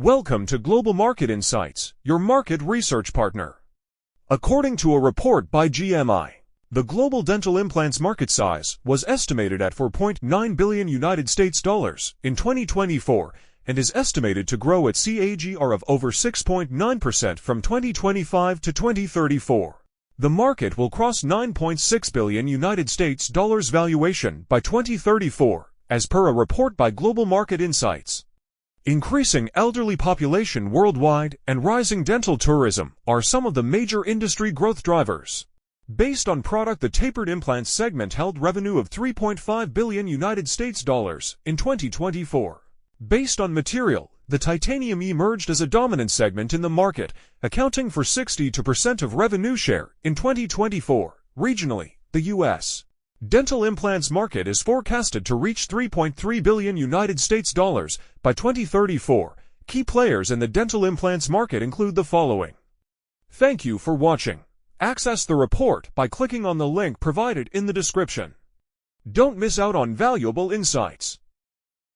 Welcome to Global Market Insights, your market research partner. According to a report by GMI, the global dental implants market size was estimated at $4.9 billion in 2024 and is estimated to grow at CAGR of over 6.9% from 2025 to 2034. The market will cross $9.6 billion valuation by 2034, as per a report by Global Market Insights. Increasing elderly population worldwide and rising dental tourism are some of the major industry growth drivers. Based on product, the tapered implants segment held revenue of $3.5 billion in 2024. Based on material, the titanium emerged as a dominant segment in the market, accounting for 62% of revenue share in 2024. Regionally, the U.S. dental implants market is forecasted to reach $3.3 billion by 2034. Key players in the dental implants market include the following. Thank you for watching. Access the report by clicking on the link provided in the description. Don't miss out on valuable insights.